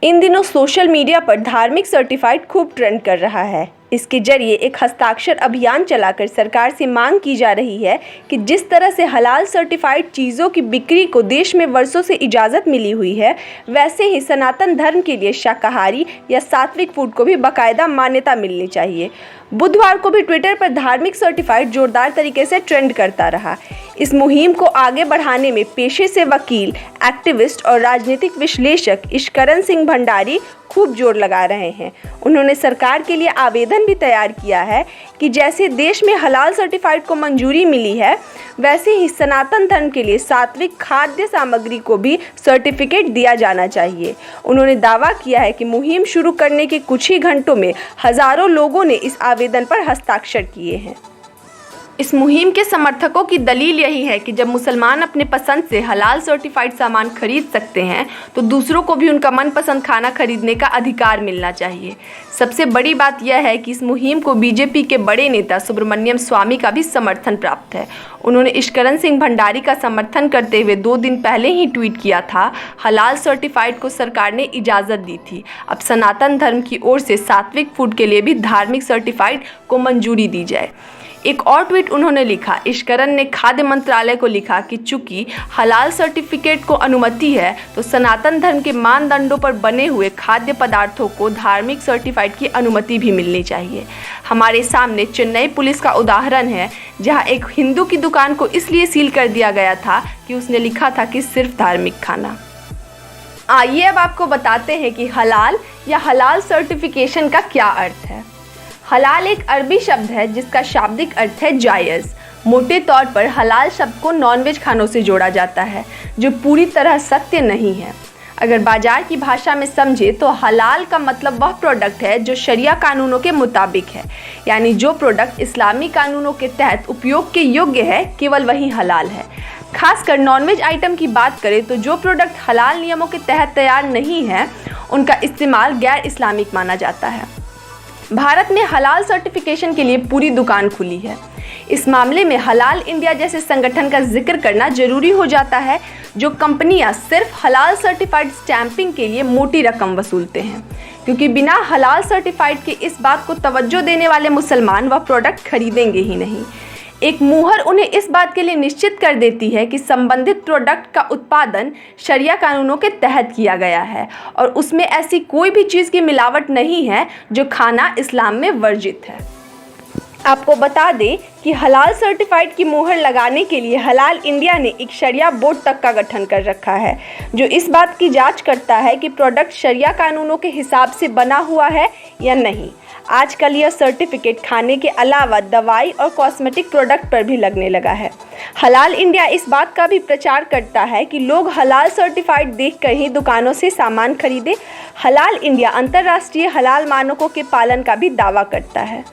इन दिनों social media पर धार्मिक सर्टिफाइड खूब ट्रेंड कर रहा है। इसके जरिए एक हस्ताक्षर अभियान चलाकर सरकार से मांग की जा रही है कि जिस तरह से हलाल सर्टिफाइड चीज़ों की बिक्री को देश में वर्षों से इजाज़त मिली हुई है, वैसे ही सनातन धर्म के लिए शाकाहारी या सात्विक फूड को भी बाकायदा मान्यता मिलनी चाहिए। बुधवार को भी ट्विटर पर धार्मिक सर्टिफाइड जोरदार तरीके से ट्रेंड करता रहा। इस मुहिम को आगे बढ़ाने में पेशे से वकील, एक्टिविस्ट और राजनीतिक विश्लेषक इश्करन सिंह भंडारी खूब जोर लगा रहे हैं। उन्होंने सरकार के लिए आवेदन भी तैयार किया है कि जैसे देश में हलाल सर्टिफाइड को मंजूरी मिली है, वैसे ही सनातन धर्म के लिए सात्विक खाद्य सामग्री को भी सर्टिफिकेट दिया जाना चाहिए। उन्होंने दावा किया है कि मुहिम शुरू करने के कुछ ही घंटों में हजारों लोगों ने इस आवेदन पर हस्ताक्षर किए हैं। इस मुहिम के समर्थकों की दलील यही है कि जब मुसलमान अपने पसंद से हलाल सर्टिफाइड सामान खरीद सकते हैं, तो दूसरों को भी उनका मनपसंद खाना खरीदने का अधिकार मिलना चाहिए। सबसे बड़ी बात यह है कि इस मुहिम को बीजेपी के बड़े नेता सुब्रमण्यम स्वामी का भी समर्थन प्राप्त है। उन्होंने इश्करन सिंह भंडारी का समर्थन करते हुए 2 दिन पहले ही ट्वीट किया था, हलाल सर्टिफाइड को सरकार ने इजाज़त दी थी, अब सनातन धर्म की ओर से सात्विक फूड के लिए भी धार्मिक सर्टिफाइड को मंजूरी दी जाए। एक और ट्वीट उन्होंने लिखा, इश्करन ने खाद्य मंत्रालय को लिखा कि चूंकि हलाल सर्टिफिकेट को अनुमति है, तो सनातन धर्म के मानदंडों पर बने हुए खाद्य पदार्थों को धार्मिक सर्टिफाइड की अनुमति भी मिलनी चाहिए। हमारे सामने चेन्नई पुलिस का उदाहरण है, जहां एक हिंदू की दुकान को इसलिए सील कर दिया गया था कि उसने लिखा था कि सिर्फ धार्मिक खाना। आइए अब आपको बताते हैं कि हलाल या हलाल सर्टिफिकेशन का क्या अर्थ है। हलाल एक अरबी शब्द है जिसका शाब्दिक अर्थ है जायज़। मोटे तौर पर हलाल शब्द को नॉनवेज खानों से जोड़ा जाता है, जो पूरी तरह सत्य नहीं है। अगर बाजार की भाषा में समझे तो हलाल का मतलब वह प्रोडक्ट है जो शरिया कानूनों के मुताबिक है, यानी जो प्रोडक्ट इस्लामी कानूनों के तहत उपयोग के योग्य है, केवल वही हलाल है। खासकर नॉनवेज आइटम की बात करें तो जो प्रोडक्ट हलाल नियमों के तहत तैयार नहीं है, उनका इस्तेमाल गैर इस्लामिक माना जाता है। भारत में हलाल सर्टिफिकेशन के लिए पूरी दुकान खुली है। इस मामले में हलाल इंडिया जैसे संगठन का जिक्र करना जरूरी हो जाता है, जो कंपनियां सिर्फ हलाल सर्टिफाइड स्टैंपिंग के लिए मोटी रकम वसूलते हैं, क्योंकि बिना हलाल सर्टिफाइड के इस बात को तवज्जो देने वाले मुसलमान वह प्रोडक्ट खरीदेंगे ही नहीं। एक मुहर उन्हें इस बात के लिए निश्चित कर देती है कि संबंधित प्रोडक्ट का उत्पादन शरिया कानूनों के तहत किया गया है और उसमें ऐसी कोई भी चीज़ की मिलावट नहीं है जो खाना इस्लाम में वर्जित है। आपको बता दें कि हलाल सर्टिफाइड की मुहर लगाने के लिए हलाल इंडिया ने एक शरिया बोर्ड तक का गठन कर रखा है, जो इस बात की जांच करता है कि प्रोडक्ट शरिया कानूनों के हिसाब से बना हुआ है या नहीं। आजकल यह सर्टिफिकेट खाने के अलावा दवाई और कॉस्मेटिक प्रोडक्ट पर भी लगने लगा है। हलाल इंडिया इस बात का भी प्रचार करता है कि लोग हलाल सर्टिफाइड देखकर ही दुकानों से सामान खरीदें। हलाल इंडिया अंतर्राष्ट्रीय हलाल मानकों के पालन का भी दावा करता है।